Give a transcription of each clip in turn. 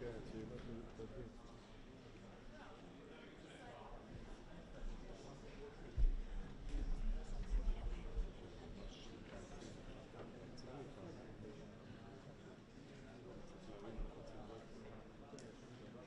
כן, שאם את מתבטאת. ממש רצינות, צריך להבין איך רוצים להיות.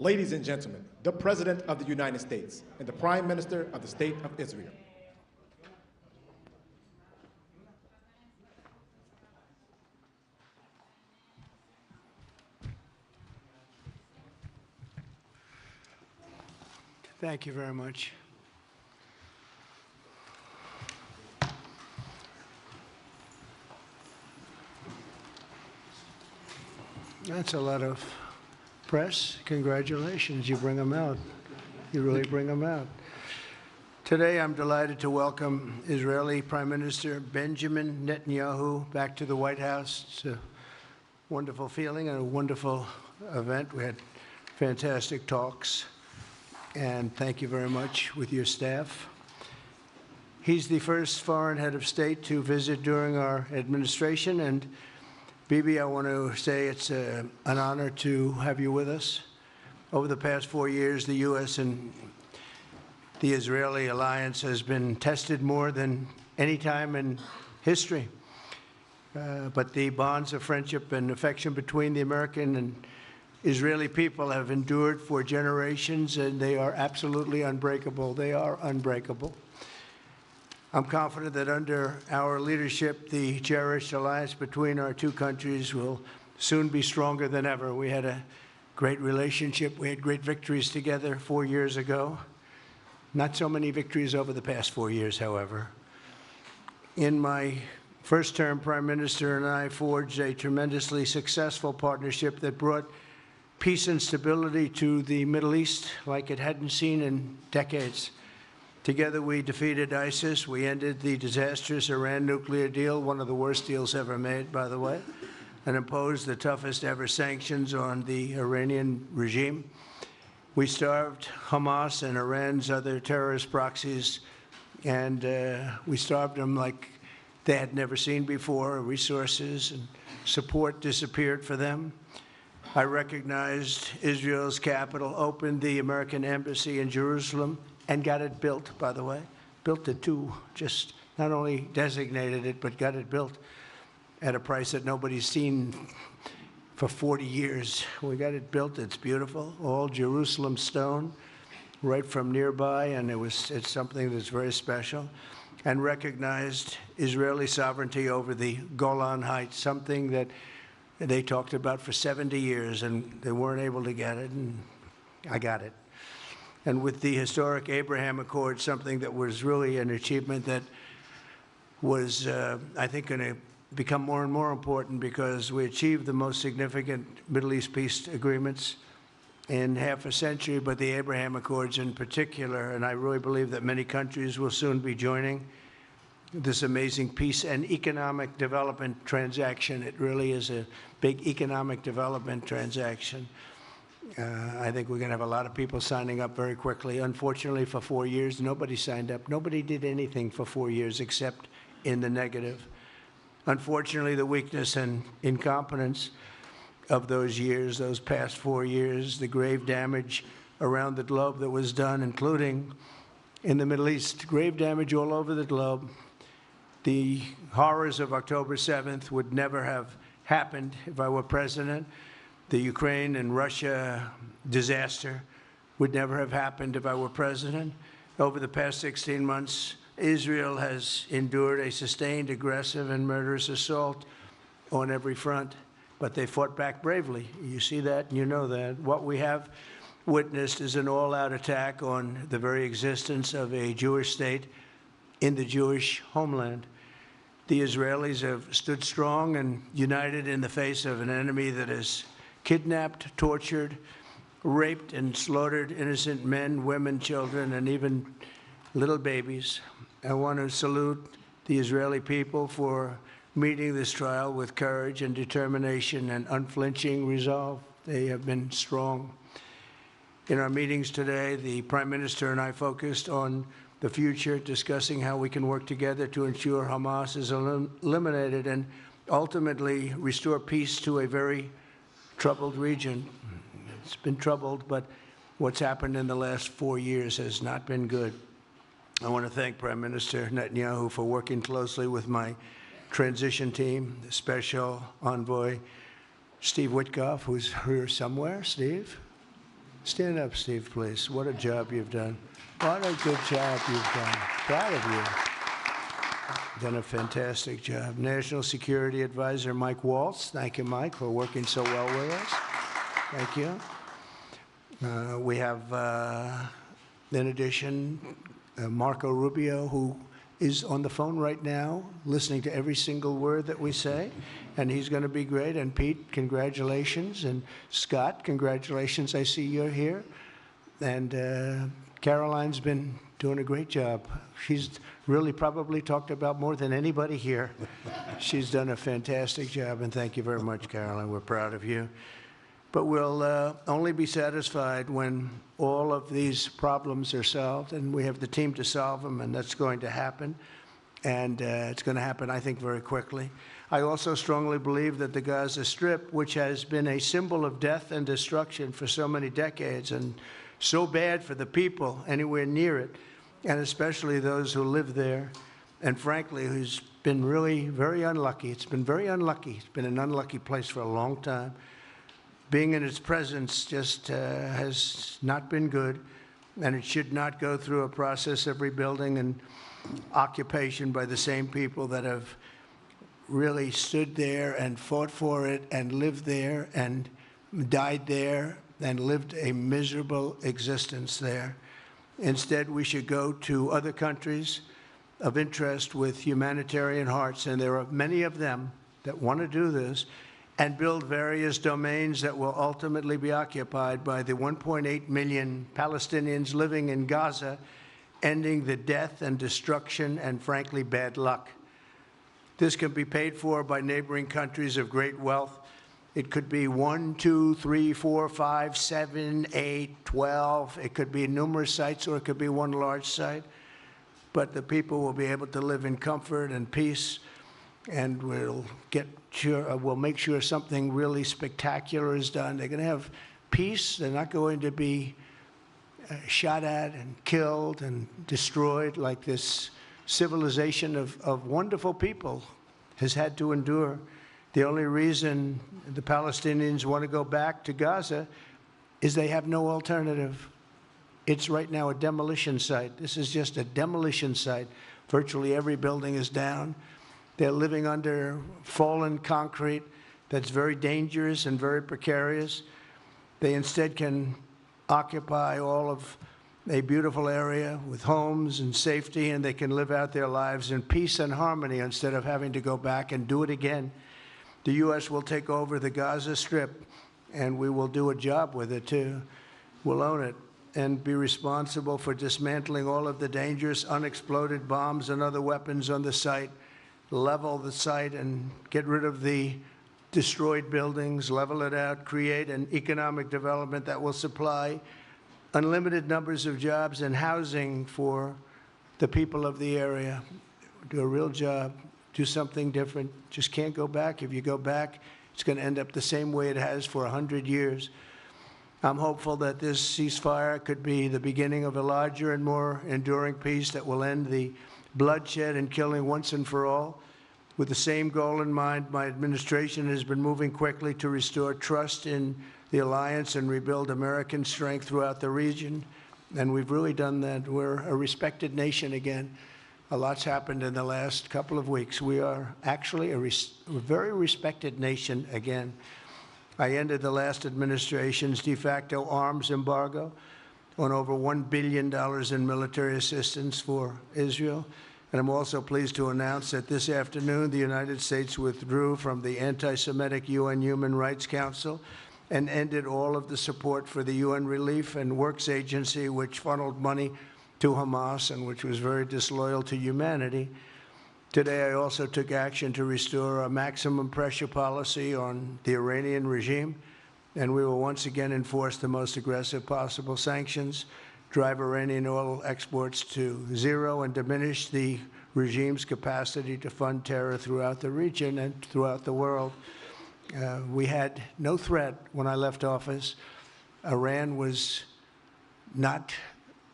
Ladies and gentlemen, the President of the United States and the Prime Minister of the State of Israel. Thank you very much. That's a lot of press. Congratulations, you bring them out. You really bring them out. Today, I'm delighted to welcome Israeli Prime Minister Benjamin Netanyahu back to the White House. It's a wonderful feeling and a wonderful event. We had fantastic talks, and thank you very much with your staff. He's the first foreign head of state to visit during our administration, and Bibi, I want to say it's an honor to have you with us. Over the past 4 years, the U.S. and the Israeli alliance has been tested more than any time in history. But the bonds of friendship and affection between the American and Israeli people have endured for generations, and they are absolutely unbreakable. They are unbreakable. I'm confident that under our leadership, the cherished alliance between our two countries will soon be stronger than ever. We had a great relationship. We had great victories together 4 years ago. Not so many victories over the past 4 years, however. In my first term, Prime Minister and I forged a tremendously successful partnership that brought peace and stability to the Middle East like it hadn't seen in decades. Together, we defeated ISIS. We ended the disastrous Iran nuclear deal, one of the worst deals ever made, by the way, and imposed the toughest ever sanctions on the Iranian regime. We starved Hamas and Iran's other terrorist proxies, and we starved them like they had never seen before. Resources and support disappeared for them. I recognized Israel's capital, opened the American embassy in Jerusalem, and got it built, by the way. Built it too, just not only designated it, but got it built at a price that nobody's seen for 40 years. We got it built, it's beautiful, all Jerusalem stone, right from nearby, and it's something that's very special. And recognized Israeli sovereignty over the Golan Heights, something that they talked about for 70 years, and they weren't able to get it, and I got it. And with the historic Abraham Accord, something that was really an achievement that was, I think, going to become more and more important because we achieved the most significant Middle East peace agreements in half a century, but the Abraham Accords in particular, and I really believe that many countries will soon be joining this amazing peace and economic development transaction. It really is a big economic development transaction. I think we're going to have a lot of people signing up very quickly. Unfortunately, for 4 years, nobody signed up. Nobody did anything for 4 years except in the negative. Unfortunately, the weakness and incompetence of those years, those past 4 years, the grave damage around the globe that was done, including in the Middle East, grave damage all over the globe. The horrors of October 7th would never have happened if I were president. The Ukraine and Russia disaster would never have happened if I were president. Over the past 16 months, Israel has endured a sustained, aggressive, and murderous assault on every front, but they fought back bravely. You see that, and you know that. What we have witnessed is an all-out attack on the very existence of a Jewish state in the Jewish homeland. The Israelis have stood strong and united in the face of an enemy that has kidnapped, tortured, raped, and slaughtered innocent men, women, children, and even little babies. I want to salute the Israeli people for meeting this trial with courage and determination and unflinching resolve. They have been strong. In our meetings today, the Prime Minister and I focused on the future, discussing how we can work together to ensure Hamas is eliminated and ultimately restore peace to a very troubled region. It's been troubled, but what's happened in the last 4 years has not been good. I want to thank Prime Minister Netanyahu for working closely with my transition team, the Special Envoy Steve Witkoff, who's here somewhere. Steve? Stand up, Steve, please. What a job you've done. What a good job you've done. Proud of you. Done a fantastic job. National Security Advisor Mike Waltz. Thank you, Mike, for working so well with us. Thank you. We have, in addition, Marco Rubio, who is on the phone right now, listening to every single word that we say, and he's going to be great. And Pete, congratulations. And Scott, congratulations. I see you're here. And Caroline's been doing a great job. She's really probably talked about more than anybody here. She's done a fantastic job, and thank you very much, Caroline. We're proud of you. But we'll only be satisfied when all of these problems are solved, and we have the team to solve them, and that's going to happen. And it's going to happen, I think, very quickly. I also strongly believe that the Gaza Strip, which has been a symbol of death and destruction for so many decades, and so bad for the people anywhere near it, and especially those who live there, and frankly, who's been really very unlucky. It's been very unlucky. It's been an unlucky place for a long time. Being in its presence just has not been good, and it should not go through a process of rebuilding and occupation by the same people that have really stood there and fought for it and lived there and died there and lived a miserable existence there. Instead, we should go to other countries of interest with humanitarian hearts, and there are many of them that want to do this, and build various domains that will ultimately be occupied by the 1.8 million Palestinians living in Gaza, ending the death and destruction and, frankly, bad luck. This can be paid for by neighboring countries of great wealth. It could be 1, 2, 3, 4, 5, 7, 8, 12. It could be numerous sites, or it could be one large site. But the people will be able to live in comfort and peace, and we'll make sure something really spectacular is done. They're going to have peace. They're not going to be shot at and killed and destroyed like this civilization of wonderful people has had to endure. The only reason the Palestinians want to go back to Gaza is they have no alternative. It's right now a demolition site. This is just a demolition site. Virtually every building is down. They're living under fallen concrete that's very dangerous and very precarious. They instead can occupy all of a beautiful area with homes and safety, and they can live out their lives in peace and harmony instead of having to go back and do it again. The U.S. will take over the Gaza Strip, and we will do a job with it, too. We'll own it and be responsible for dismantling all of the dangerous unexploded bombs and other weapons on the site, level the site and get rid of the destroyed buildings, level it out, create an economic development that will supply unlimited numbers of jobs and housing for the people of the area. Do a real job. Do something different. Just can't go back. If you go back, it's going to end up the same way it has for 100 years. I'm hopeful that this ceasefire could be the beginning of a larger and more enduring peace that will end the bloodshed and killing once and for all. With the same goal in mind, my administration has been moving quickly to restore trust in the alliance and rebuild American strength throughout the region. And we've really done that. We're a respected nation again. A lot's happened in the last couple of weeks. We are actually a very respected nation again. I ended the last administration's de facto arms embargo on over $1 billion in military assistance for Israel. And I'm also pleased to announce that this afternoon, the United States withdrew from the anti-Semitic UN Human Rights Council and ended all of the support for the UN Relief and Works Agency, which funneled money to Hamas and which was very disloyal to humanity. Today, I also took action to restore a maximum pressure policy on the Iranian regime, and we will once again enforce the most aggressive possible sanctions, drive Iranian oil exports to zero, and diminish the regime's capacity to fund terror throughout the region and throughout the world. We had no threat when I left office. Iran was not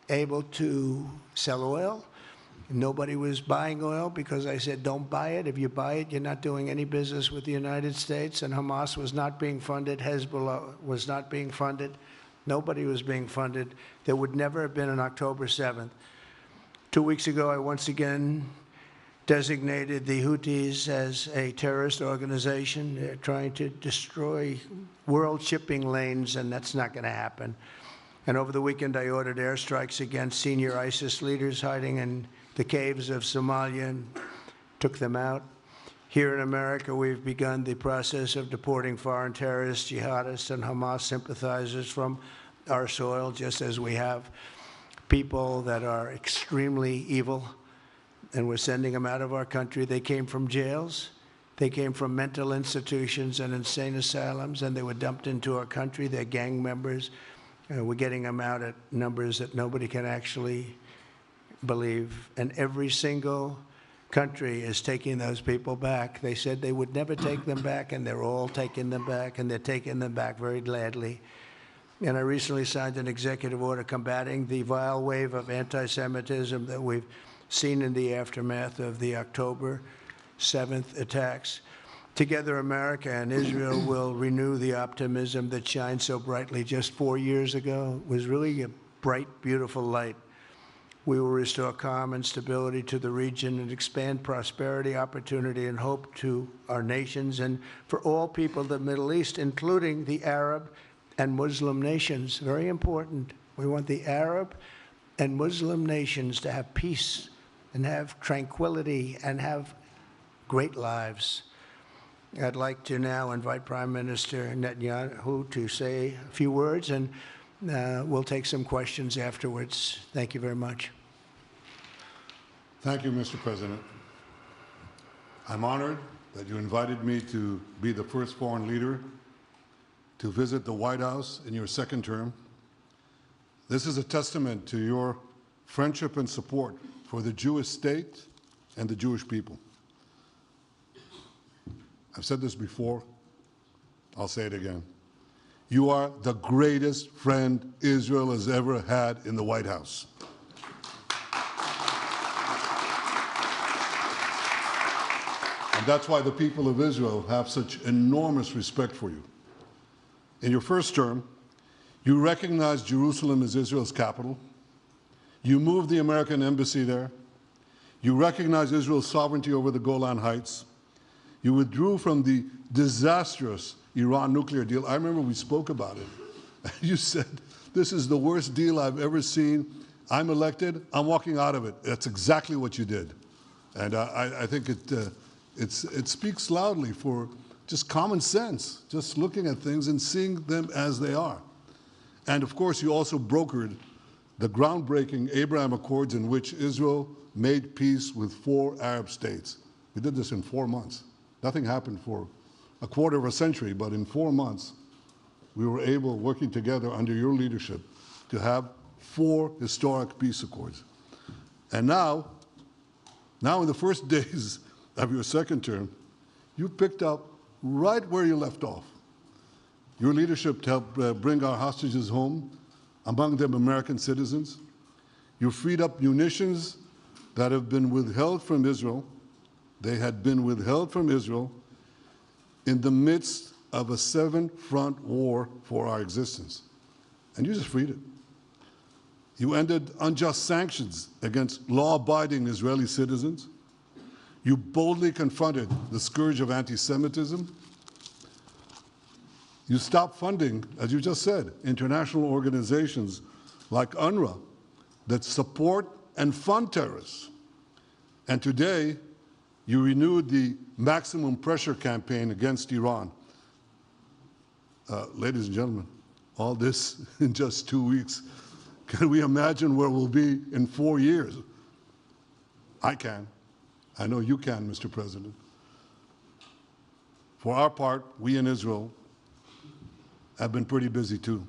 able to sell oil. Nobody was buying oil because I said, don't buy it. If you buy it, you're not doing any business with the United States. And Hamas was not being funded. Hezbollah was not being funded. Nobody was being funded. There would never have been an October 7th. 2 weeks ago, I once again designated the Houthis as a terrorist organization. They're trying to destroy world shipping lanes, and that's not going to happen. And over the weekend, I ordered airstrikes against senior ISIS leaders hiding in the caves of Somalia and took them out. Here in America, we've begun the process of deporting foreign terrorists, jihadists, and Hamas sympathizers from our soil, just as we have people that are extremely evil, and we're sending them out of our country. They came from jails. They came from mental institutions and insane asylums, and they were dumped into our country. They're gang members. We're getting them out at numbers that nobody can actually believe. And every single country is taking those people back. They said they would never take them back, and they're all taking them back, and they're taking them back very gladly. And I recently signed an executive order combating the vile wave of anti-Semitism that we've seen in the aftermath of the October 7th attacks. Together, America and Israel will renew the optimism that shined so brightly just 4 years ago. It was really a bright, beautiful light. We will restore calm and stability to the region and expand prosperity, opportunity, and hope to our nations and for all people of the Middle East, including the Arab and Muslim nations. Very important. We want the Arab and Muslim nations to have peace and have tranquility and have great lives. I'd like to now invite Prime Minister Netanyahu to say a few words, and we'll take some questions afterwards. Thank you very much. Thank you, Mr. President. I'm honored that you invited me to be the first foreign leader to visit the White House in your second term. This is a testament to your friendship and support for the Jewish state and the Jewish people. I've said this before, I'll say it again. You are the greatest friend Israel has ever had in the White House. And that's why the people of Israel have such enormous respect for you. In your first term, you recognized Jerusalem as Israel's capital. You moved the American embassy there. You recognized Israel's sovereignty over the Golan Heights. You withdrew from the disastrous Iran nuclear deal. I remember we spoke about it. You said, this is the worst deal I've ever seen. I'm elected, I'm walking out of it. That's exactly what you did. And I think it speaks loudly for just common sense, just looking at things and seeing them as they are. And of course, you also brokered the groundbreaking Abraham Accords in which Israel made peace with 4 Arab states. We did this in 4 months. Nothing happened for a quarter of a century, but in 4 months, we were able, working together under your leadership, to have 4 historic peace accords. And now in the first days of your second term, you picked up right where you left off. Your leadership helped bring our hostages home, among them American citizens. You freed up munitions that have been withheld from Israel. They had been withheld from Israel in the midst of a 7-front war for our existence. And you just freed it. You ended unjust sanctions against law-abiding Israeli citizens. You boldly confronted the scourge of anti-Semitism. You stopped funding, as you just said, international organizations like UNRWA that support and fund terrorists. And today, you renewed the maximum pressure campaign against Iran. Ladies and gentlemen, all this in just 2 weeks. Can we imagine where we'll be in 4 years? I can. I know you can, Mr. President. For our part, we in Israel have been pretty busy too.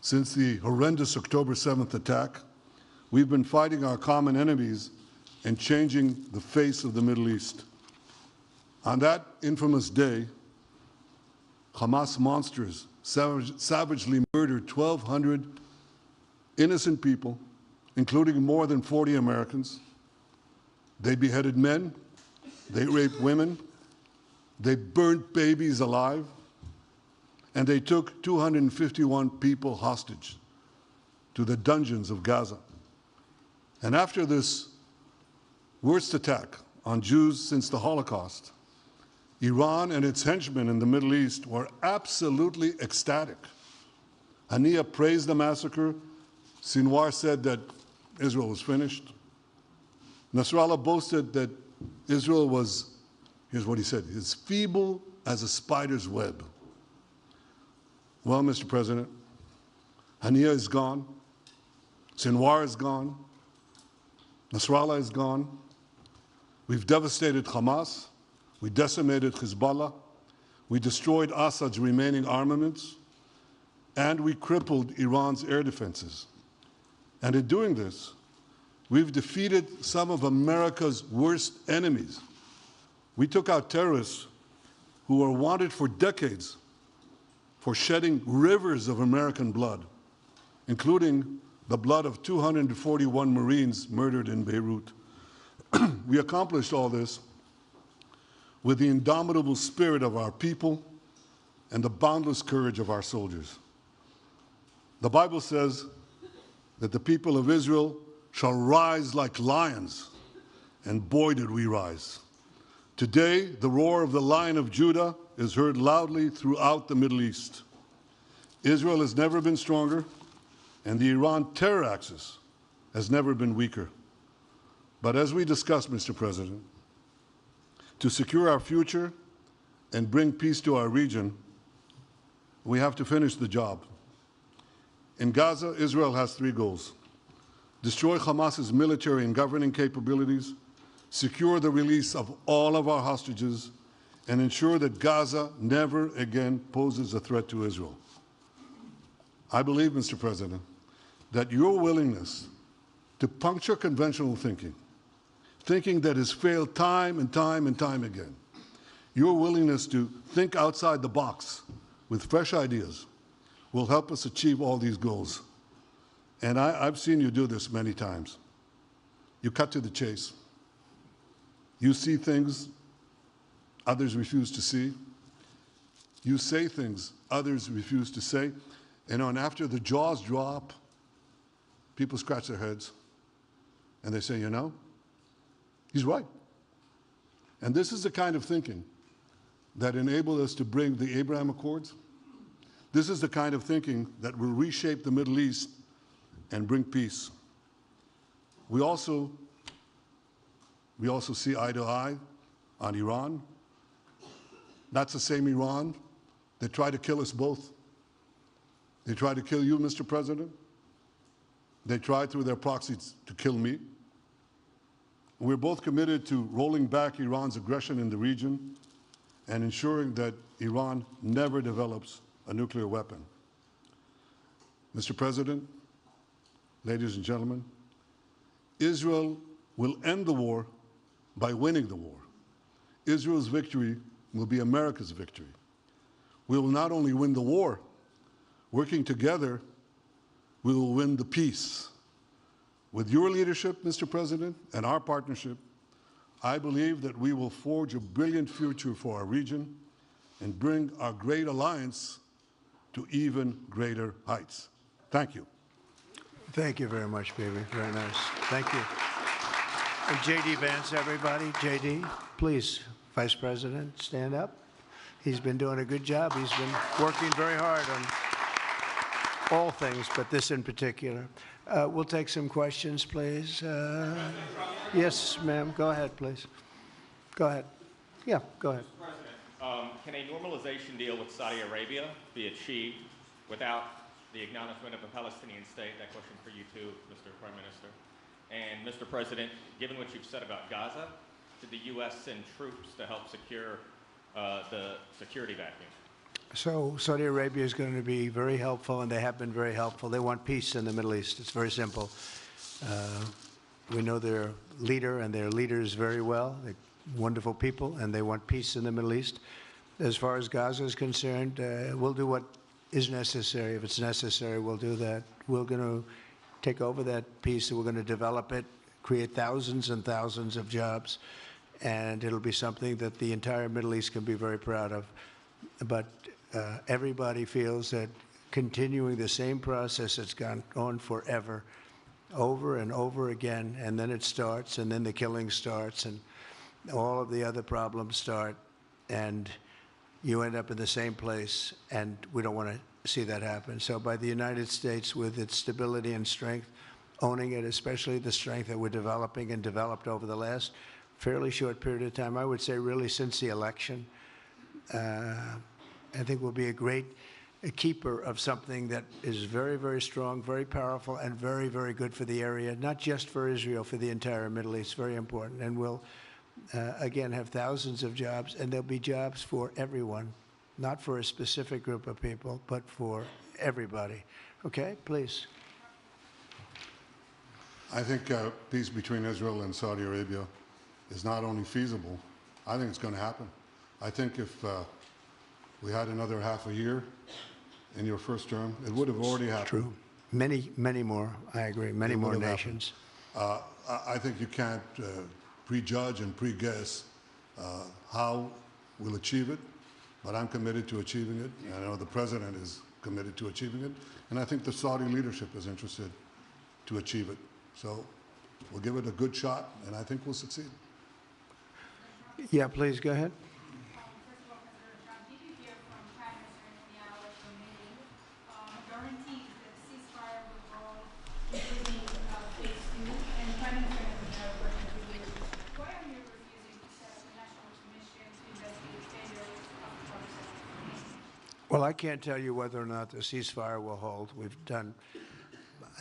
Since the horrendous October 7th attack, we've been fighting our common enemies and changing the face of the Middle East. On that infamous day, Hamas monsters savagely murdered 1,200 innocent people, including more than 40 Americans. They beheaded men, they raped women, they burnt babies alive, and they took 251 people hostage to the dungeons of Gaza. And after this worst attack on Jews since the Holocaust, Iran and its henchmen in the Middle East were absolutely ecstatic. Haniya praised the massacre. Sinwar said that Israel was finished. Nasrallah boasted that Israel was, here's what he said, as feeble as a spider's web. Well, Mr. President, Haniya is gone. Sinwar is gone. Nasrallah is gone. We've devastated Hamas. We decimated Hezbollah. We destroyed Assad's remaining armaments. And we crippled Iran's air defenses. And in doing this, we've defeated some of America's worst enemies. We took out terrorists who were wanted for decades for shedding rivers of American blood, including the blood of 241 Marines murdered in Beirut. We accomplished all this with the indomitable spirit of our people and the boundless courage of our soldiers. The Bible says that the people of Israel shall rise like lions, and boy did we rise. Today, the roar of the Lion of Judah is heard loudly throughout the Middle East. Israel has never been stronger, and the Iran terror axis has never been weaker. But as we discussed, Mr. President, to secure our future and bring peace to our region, we have to finish the job. In Gaza, Israel has three goals: destroy Hamas's military and governing capabilities, secure the release of all of our hostages, and ensure that Gaza never again poses a threat to Israel. I believe, Mr. President, that your willingness to puncture conventional thinking that has failed time and time and time again, your willingness to think outside the box with fresh ideas will help us achieve all these goals. And I've seen you do this many times. You cut to the chase. You see things others refuse to see. You say things others refuse to say. And after the jaws drop, people scratch their heads and they say, you know, he's right. And this is the kind of thinking that enabled us to bring the Abraham Accords. This is the kind of thinking that will reshape the Middle East and bring peace. We also see eye to eye on Iran. That's the same Iran that tried to kill us both. They tried to kill you, Mr. President. They tried through their proxies to kill me. We're both committed to rolling back Iran's aggression in the region and ensuring that Iran never develops a nuclear weapon. Mr. President, ladies and gentlemen, Israel will end the war by winning the war. Israel's victory will be America's victory. We will not only win the war, working together, we will win the peace. With your leadership, Mr. President, and our partnership, I believe that we will forge a brilliant future for our region and bring our great alliance to even greater heights. Thank you. Thank you very much, baby. Very nice. Thank you. And J.D. Vance, everybody. J.D., please, Vice President, stand up. He's been doing a good job. He's been working very hard on all things, but this in particular. We'll take some questions, please. Yes, ma'am. Go ahead, please. Go ahead. Yeah, go ahead. Mr. President, can a normalization deal with Saudi Arabia be achieved without the acknowledgement of a Palestinian state? That question for you too, Mr. Prime Minister. And Mr. President, given what you've said about Gaza, did the U.S. send troops to help secure the security vacuum? So Saudi Arabia is going to be very helpful, and they have been very helpful. They want peace in the Middle East. It's very simple. We know their leader and their leaders very well. They're wonderful people, and they want peace in the Middle East. As far as Gaza is concerned, we'll do what is necessary. If it's necessary, we'll do that. We're going to take over that piece, and we're going to develop it, create thousands and thousands of jobs, and it'll be something that the entire Middle East can be very proud of. But everybody feels that continuing the same process that's gone on forever, over and over again, and then it starts, and then the killing starts, and all of the other problems start, and you end up in the same place, and we don't want to see that happen. So by the United States, with its stability and strength, owning it, especially the strength that we're developing and developed over the last fairly short period of time, I would say really since the election, I think we'll be a keeper of something that is very, very strong, very powerful, and very, very good for the area, not just for Israel, for the entire Middle East, very important. And we'll, again, have thousands of jobs, and there'll be jobs for everyone, not for a specific group of people, but for everybody. Okay, please. I think peace between Israel and Saudi Arabia is not only feasible, I think it's going to happen. I think if we had another half a year in your first term, it would have already happened. True. Many, many more, I agree, many more nations. I think you can't prejudge and pre-guess how we'll achieve it, but I'm committed to achieving it. And I know the President is committed to achieving it, and I think the Saudi leadership is interested to achieve it. So we'll give it a good shot, and I think we'll succeed. Yeah, please, go ahead. First of all, President Trump, did you hear from Prime Minister Netanyahu at your meeting guarantees that the ceasefire will hold, including phase 2? And Prime Minister Netanyahu, question to you, why are you refusing to set up a national commission to investigate failures of the process? Well, I can't tell you whether or not the ceasefire will hold. We've done,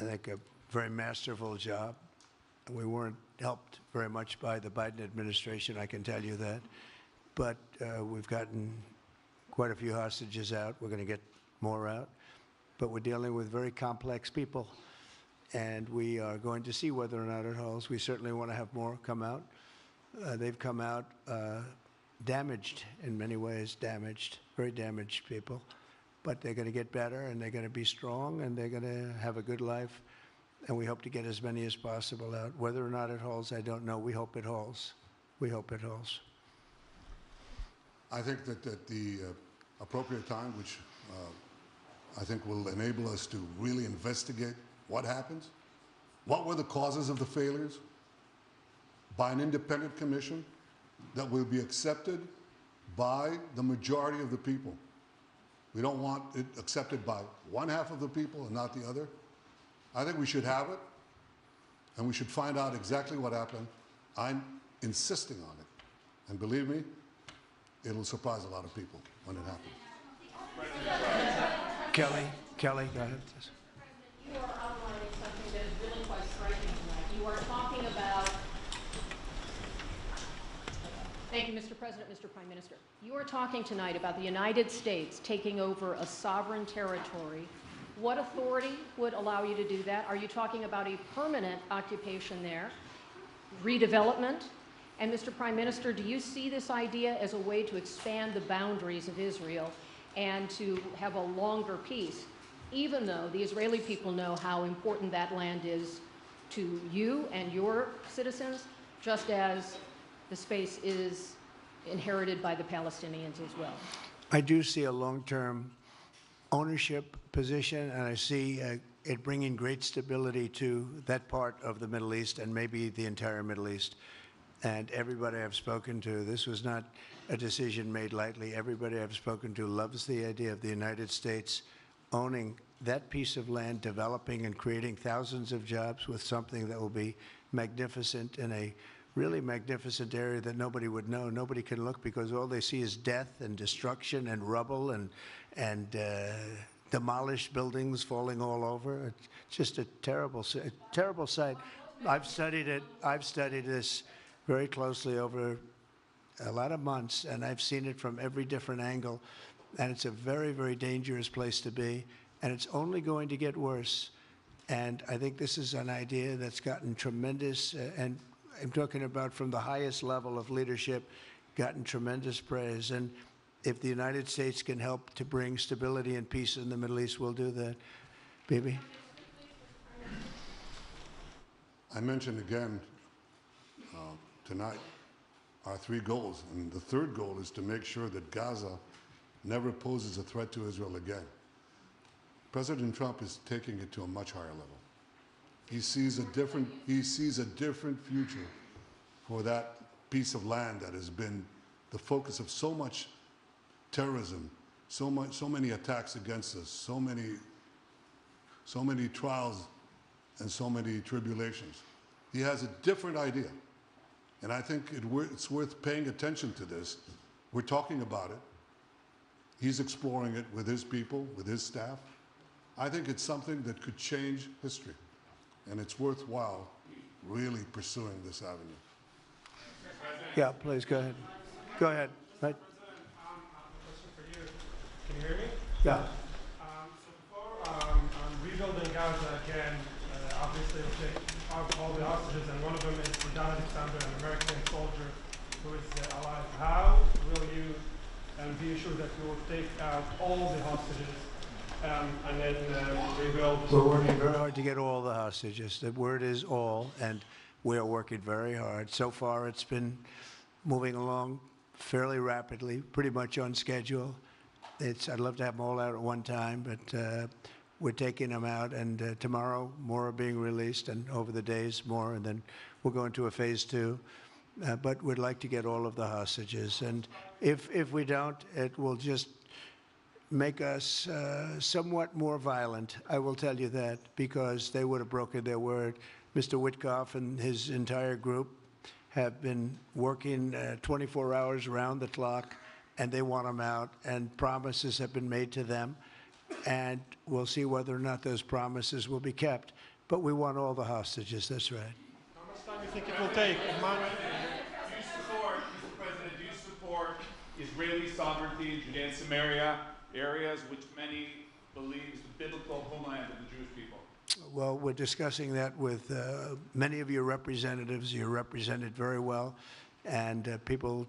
I think, a very masterful job. We weren't helped very much by the Biden administration, I can tell you that. But we've gotten quite a few hostages out. We're going to get more out. But we're dealing with very complex people. And we are going to see whether or not it holds. We certainly want to have more come out. They've come out damaged in many ways, damaged, very damaged people. But they're going to get better, and they're going to be strong, and they're going to have a good life. And we hope to get as many as possible out. Whether or not it holds, I don't know. We hope it holds. We hope it holds. I think that at the appropriate time, which I think will enable us to really investigate what happens, what were the causes of the failures, by an independent commission that will be accepted by the majority of the people. We don't want it accepted by one half of the people and not the other. I think we should have it, and we should find out exactly what happened. I'm insisting on it. And believe me, it'll surprise a lot of people when it happens. Kelly, go ahead. You are outlining something that is really quite striking tonight. You are talking about... Thank you, Mr. President, Mr. Prime Minister. You are talking tonight about the United States taking over a sovereign territory. What authority would allow you to do that? Are you talking about a permanent occupation there, redevelopment? And Mr. Prime Minister, do you see this idea as a way to expand the boundaries of Israel and to have a longer peace, even though the Israeli people know how important that land is to you and your citizens, just as the space is inherited by the Palestinians as well? I do see a long-term ownership position, and I see it bringing great stability to that part of the Middle East and maybe the entire Middle East. And everybody I've spoken to, this was not a decision made lightly. Everybody I've spoken to loves the idea of the United States owning that piece of land, developing and creating thousands of jobs with something that will be magnificent in a really magnificent area that nobody would know. Nobody can look because all they see is death and destruction and rubble and demolished buildings falling all over. It's just a terrible sight. I've studied it. I've studied this very closely over a lot of months, and I've seen it from every different angle. And it's a very, very dangerous place to be, and it's only going to get worse. And I think this is an idea that's gotten tremendous, and I'm talking about from the highest level of leadership, gotten tremendous praise. And if the United States can help to bring stability and peace in the Middle East, we'll do that. Bibi? I mentioned again tonight our 3 goals. And the third goal is to make sure that Gaza never poses a threat to Israel again. President Trump is taking it to a much higher level. He sees a different future for that piece of land that has been the focus of so much terrorism, so many attacks against us, so many trials and so many tribulations. He has a different idea. And I think it's worth paying attention to this. We're talking about it. He's exploring it with his people, with his staff. I think it's something that could change history. And it's worthwhile really pursuing this avenue. Yeah, please, go ahead. Go ahead. Right. President, I have a question for you. Can you hear me? Yeah. So before rebuilding Gaza again, obviously we'll take out all the hostages, and one of them is Don Alexander, an American soldier who is alive. How will you be assured that you will take out all the hostages and then rebuild? We're working very hard to get all the hostages. The word is all, and we are working very hard. So far, it's been moving along fairly rapidly, pretty much on schedule. I'd love to have them all out at one time, but we're taking them out, and tomorrow more are being released, and over the days more, and then we'll go into a phase 2. But we'd like to get all of the hostages, and if we don't, it will just make us somewhat more violent. I will tell you that, because they would have broken their word. Mr. Witkoff and his entire group have been working 24 hours around the clock, and they want them out, and promises have been made to them, and we'll see whether or not those promises will be kept. But we want all the hostages, that's right. How much time do you think it will take? Do you support, Mr. President, do you support Israeli sovereignty in Judea and Samaria, areas which many believe is the biblical homeland of the Jewish people? Well, we're discussing that with many of your representatives. You're represented very well, and people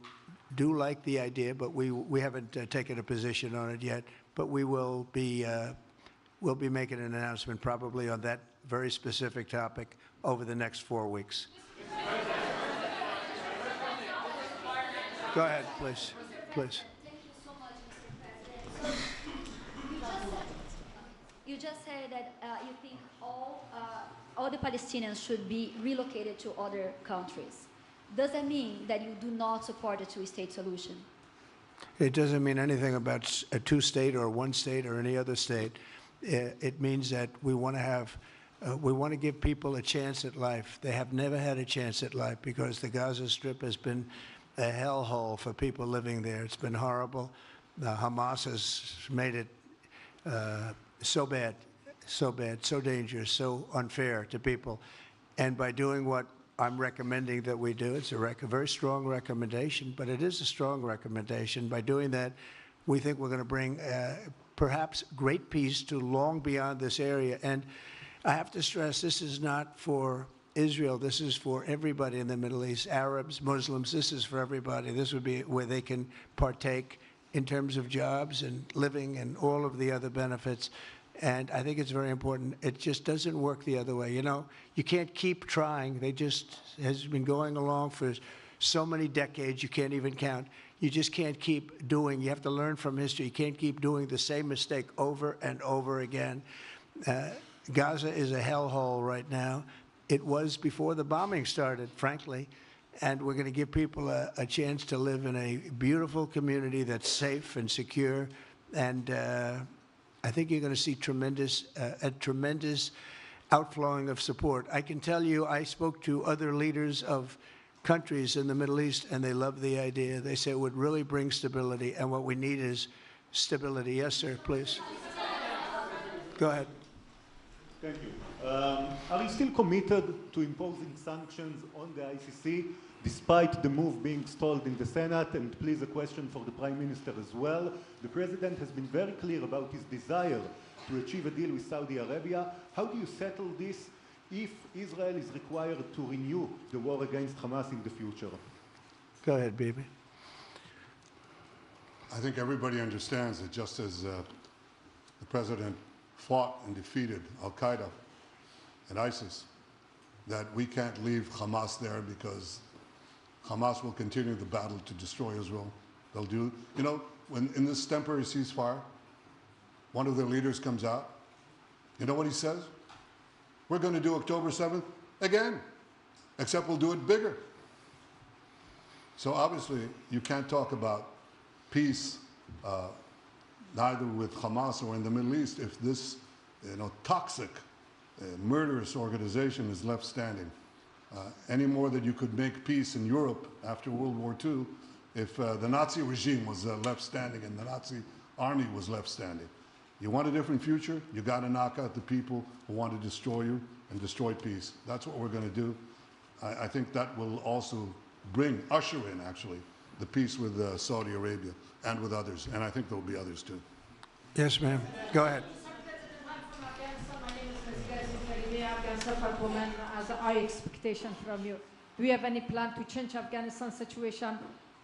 do like the idea, but we haven't taken a position on it yet. But we will be we'll be making an announcement probably on that very specific topic over the next 4 weeks. Go ahead, please. Please. Thank you so much, Mr. President. So you just said that you think all the Palestinians should be relocated to other countries. Does that mean that you do not support a two-state solution? It doesn't mean anything about a two-state or one state or any other state. It means that we want to have, we want to give people a chance at life. They have never had a chance at life because the Gaza Strip has been a hellhole for people living there. It's been horrible. Hamas has made it so bad, so dangerous, so unfair to people. And by doing what I'm recommending that we do, it's a very strong recommendation, but it is a strong recommendation. By doing that, we think we're going to bring perhaps great peace to long beyond this area. And I have to stress, this is not for Israel. This is for everybody in the Middle East, Arabs, Muslims. This is for everybody. This would be where they can partake in terms of jobs and living and all of the other benefits. And I think it's very important. It just doesn't work the other way. You know, you can't keep trying. They just has been going along for so many decades, you can't even count. You just can't keep doing. You have to learn from history. You can't keep doing the same mistake over and over again. Gaza is a hellhole right now. It was before the bombing started, frankly. And we're going to give people a chance to live in a beautiful community that's safe and secure. And I think you're going to see a tremendous outflowing of support. I can tell you, I spoke to other leaders of countries in the Middle East, and they love the idea. They say it would really bring stability, and what we need is stability. Yes, sir, please. Go ahead. Thank you. Are you still committed to imposing sanctions on the ICC, despite the move being stalled in the Senate? And please, a question for the Prime Minister as well. The President has been very clear about his desire to achieve a deal with Saudi Arabia. How do you settle this if Israel is required to renew the war against Hamas in the future? Go ahead, Bibi. I think everybody understands that just as the President fought and defeated Al-Qaeda and ISIS, that we can't leave Hamas there because Hamas will continue the battle to destroy Israel. They'll do, you know, when in this temporary ceasefire, one of their leaders comes out, you know what he says? We're going to do October 7th again, except we'll do it bigger. So obviously, you can't talk about peace neither with Hamas or in the Middle East if this toxic, murderous organization is left standing. Any more that you could make peace in Europe after World War II if the Nazi regime was left standing and the Nazi army was left standing. You want a different future? You got to knock out the people who want to destroy you and destroy peace. That's what we're going to do. I think that will also usher in, actually, the peace with Saudi Arabia and with others. And I think there will be others, too. Yes, ma'am. Go ahead. Woman, as a high expectation from you. Do you have any plan to change Afghanistan situation?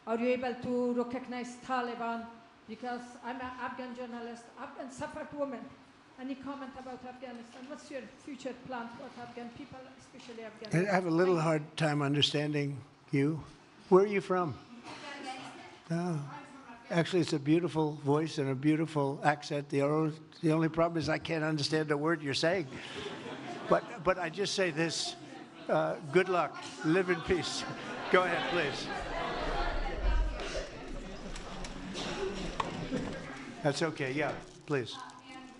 Are you able to recognize Taliban? Because I'm an Afghan journalist, Afghan suffrage woman. Any comment about Afghanistan? What's your future plan for Afghan people, especially Afghanistan? I have a little hard time understanding you. Where are you from? Oh. Actually, it's a beautiful voice and a beautiful accent. The only problem is I can't understand a word you're saying. But I just say this, good luck, live in peace. Go ahead, please. That's okay, yeah, please.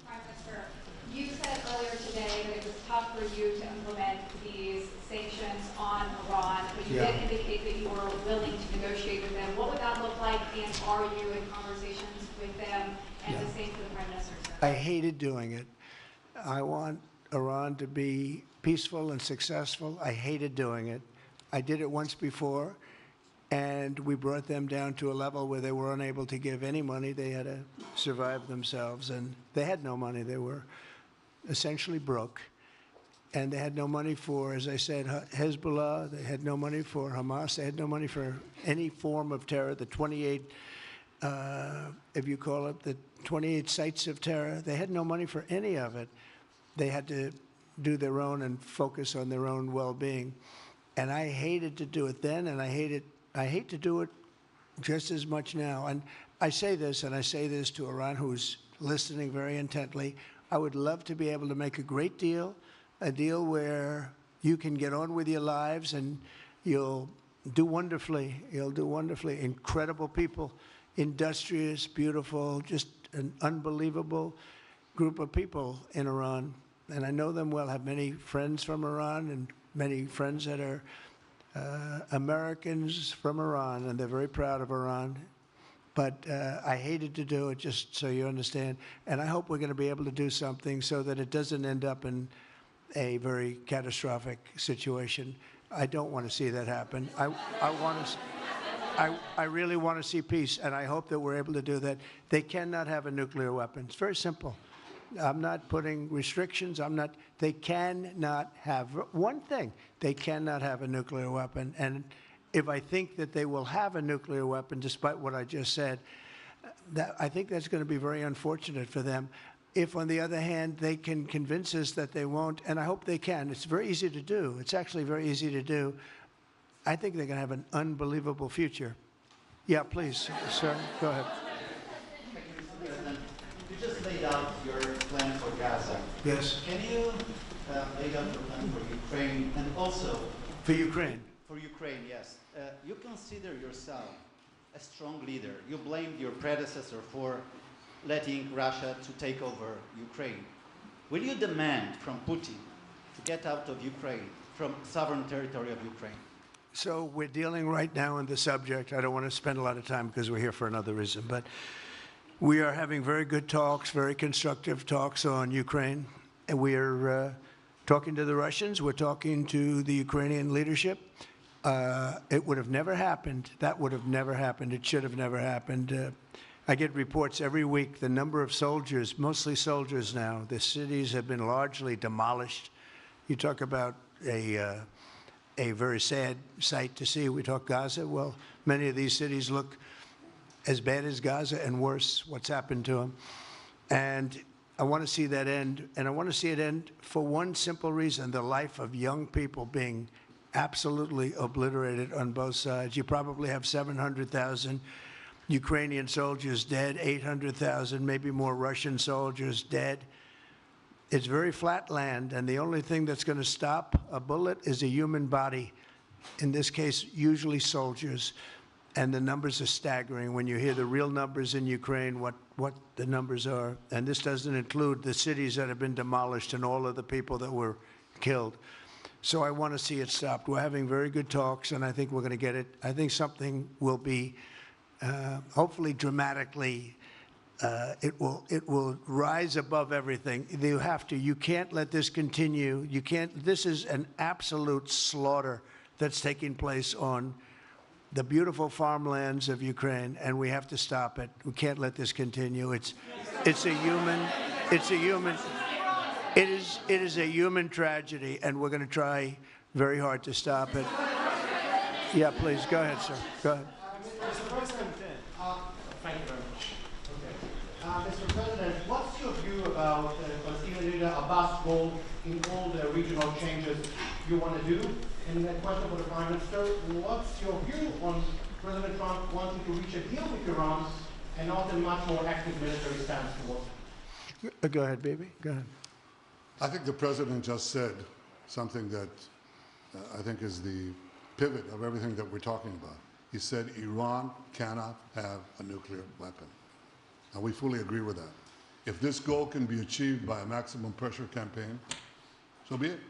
Prime Minister, you said earlier today that it was tough for you to implement these sanctions on Iran, but you did indicate that you were willing to negotiate with them. What would that look like, and are you in conversations with them? And the same for the Prime Minister, sir. I hated doing it. I want Iran to be peaceful and successful. I hated doing it. I did it once before, and we brought them down to a level where they were unable to give any money. They had to survive themselves, and they had no money. They were essentially broke, and they had no money for, as I said, Hezbollah. They had no money for Hamas. They had no money for any form of terror. The 28, if you call it, the 28 sites of terror, they had no money for any of it. They had to do their own and focus on their own well-being. And I hated to do it then, and I hate to do it just as much now. And I say this, and I say this to Iran, who's listening very intently. I would love to be able to make a great deal, a deal where you can get on with your lives and you'll do wonderfully. You'll do wonderfully. Incredible people, industrious, beautiful, just an unbelievable group of people in Iran. And I know them well, have many friends from Iran and many friends that are Americans from Iran, and they're very proud of Iran. But I hated to do it, just so you understand. And I hope we're going to be able to do something so that it doesn't end up in a very catastrophic situation. I don't want to see that happen. I really want to see peace, and I hope that we're able to do that. They cannot have a nuclear weapon. It's very simple. I'm not putting restrictions. They cannot have one thing. They cannot have a nuclear weapon. And if I think that they will have a nuclear weapon, despite what I just said, I think that's going to be very unfortunate for them. If, on the other hand, they can convince us that they won't, and I hope they can. It's very easy to do. It's actually very easy to do. I think they're going to have an unbelievable future. Yeah, please, sir, go ahead. You just laid out your plan for Gaza. Yes. Can you lay out your plan for Ukraine and also... For Ukraine? For Ukraine, yes. You consider yourself a strong leader. You blamed your predecessor for letting Russia to take over Ukraine. Will you demand from Putin to get out of Ukraine, from sovereign territory of Ukraine? So we're dealing right now in the subject. I don't want to spend a lot of time because we're here for another reason, but we are having very good talks, very constructive talks on Ukraine. And we are talking to the Russians. We're talking to the Ukrainian leadership. It would have never happened. That would have never happened. It should have never happened. I get reports every week, the number of soldiers, mostly soldiers now. The cities have been largely demolished. You talk about a very sad sight to see. We talk Gaza. Well, many of these cities look as bad as Gaza and worse, what's happened to them. And I want to see that end. And I want to see it end for one simple reason, the life of young people being absolutely obliterated on both sides. You probably have 700,000 Ukrainian soldiers dead, 800,000, maybe more Russian soldiers dead. It's very flat land, and the only thing that's going to stop a bullet is a human body. In this case, usually soldiers. And the numbers are staggering when you hear the real numbers in Ukraine, what the numbers are. And this doesn't include the cities that have been demolished and all of the people that were killed. So I want to see it stopped. We're having very good talks, and I think we're going to get it. I think something will be hopefully dramatically, it will rise above everything. You can't let this continue. This is an absolute slaughter that's taking place on the beautiful farmlands of Ukraine, and we have to stop it. We can't let this continue. It is a human tragedy, and we're going to try very hard to stop it. Yeah, please, go ahead, sir. Go ahead. Mr. President, thank you very much. Okay. Mr. President, what's your view about Palestinian leader Abbas' role in all the regional changes you want to do? And a question for the Prime Minister, what's your view on President Trump wanting to reach a deal with Iran and not a much more active military stance towards it? Go ahead, baby. Go ahead. I think the President just said something that I think is the pivot of everything that we're talking about. He said Iran cannot have a nuclear weapon. And we fully agree with that. If this goal can be achieved by a maximum pressure campaign, so be it.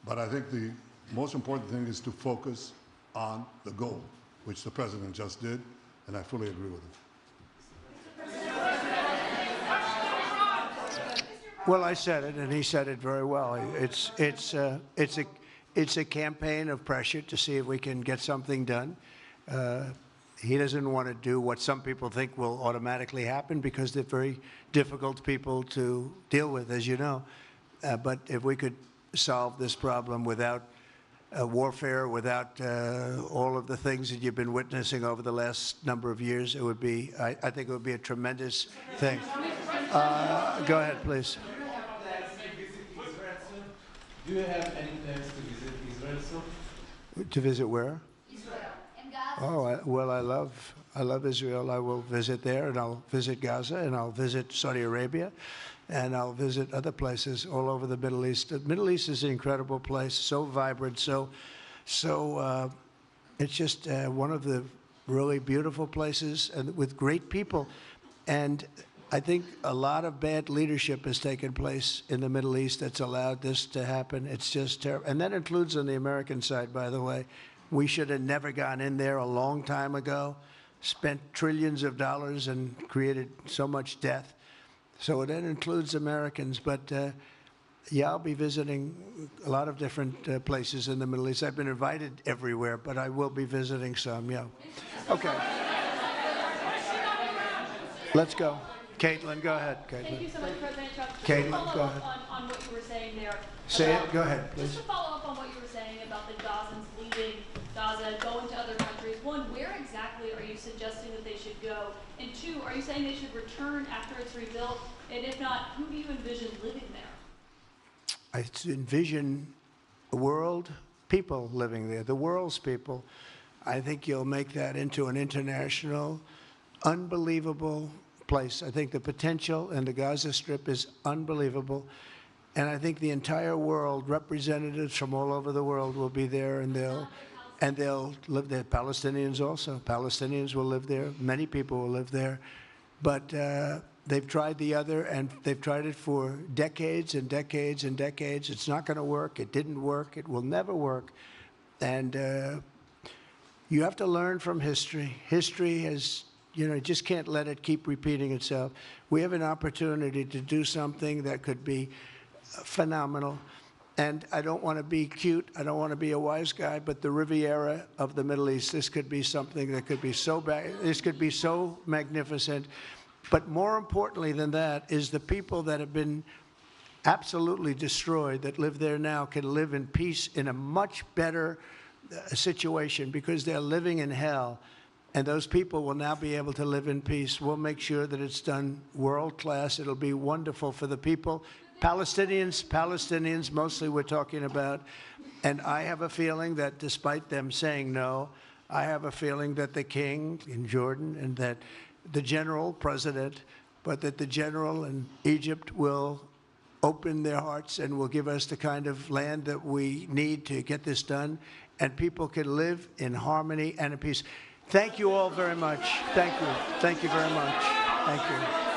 But I think the most important thing is to focus on the goal, which the President just did, and I fully agree with him. Well, I said it, and he said it very well. It's a campaign of pressure to see if we can get something done. He doesn't want to do what some people think will automatically happen because they're very difficult people to deal with, as you know. But if we could solve this problem without warfare, without all of the things that you've been witnessing over the last number of years, it would be, I think it would be a tremendous thing. Go ahead, please. Do you have any plans to visit Israel soon? To visit where? Israel and Gaza. Oh, well, I love Israel. I will visit there, and I'll visit Gaza, and I'll visit Saudi Arabia, and I'll visit other places all over the Middle East. The Middle East is an incredible place, so vibrant, so it's just one of the really beautiful places and with great people. And I think a lot of bad leadership has taken place in the Middle East that's allowed this to happen. It's just terrible. And that includes on the American side, by the way. We should have never gone in there a long time ago, spent trillions of dollars and created so much death. So that includes Americans. But yeah, I'll be visiting a lot of different places in the Middle East. I've been invited everywhere, but I will be visiting some, yeah. Okay. Let's go. Caitlin, go ahead. Caitlin. Thank you so much, President Trump. Caitlin, go ahead. On what you were saying there. Say it. Go ahead, please. Just to follow up on what you were saying about the Gazans leaving Gaza, going to other countries. One, where exactly are you suggesting that they should go? And two, are you saying they should return after it's rebuilt? And if not, who do you envision living there? I envision the world, people living there, the world's people. I think you'll make that into an international, unbelievable place. I think the potential in the Gaza Strip is unbelievable. And I think the entire world, representatives from all over the world will be there, and they'll live there. Palestinians also. Palestinians will live there. Many people will live there. But they've tried the other, and they've tried it for decades and decades and decades. It's not going to work. It didn't work. It will never work. And you have to learn from history. History has, you just can't let it keep repeating itself. We have an opportunity to do something that could be phenomenal. And I don't want to be cute. I don't want to be a wise guy, but the Riviera of the Middle East, this could be something that could be so bad. This could be so magnificent. But more importantly than that is the people that have been absolutely destroyed that live there now can live in peace in a much better situation because they're living in hell. And those people will now be able to live in peace. We'll make sure that it's done world class. It'll be wonderful for the people. Palestinians mostly we're talking about. And I have a feeling that despite them saying no, I have a feeling that the king in Jordan and that the general president, but that the general in Egypt will open their hearts and will give us the kind of land that we need to get this done, and people can live in harmony and in peace. Thank you all very much. Thank you. Thank you very much. Thank you.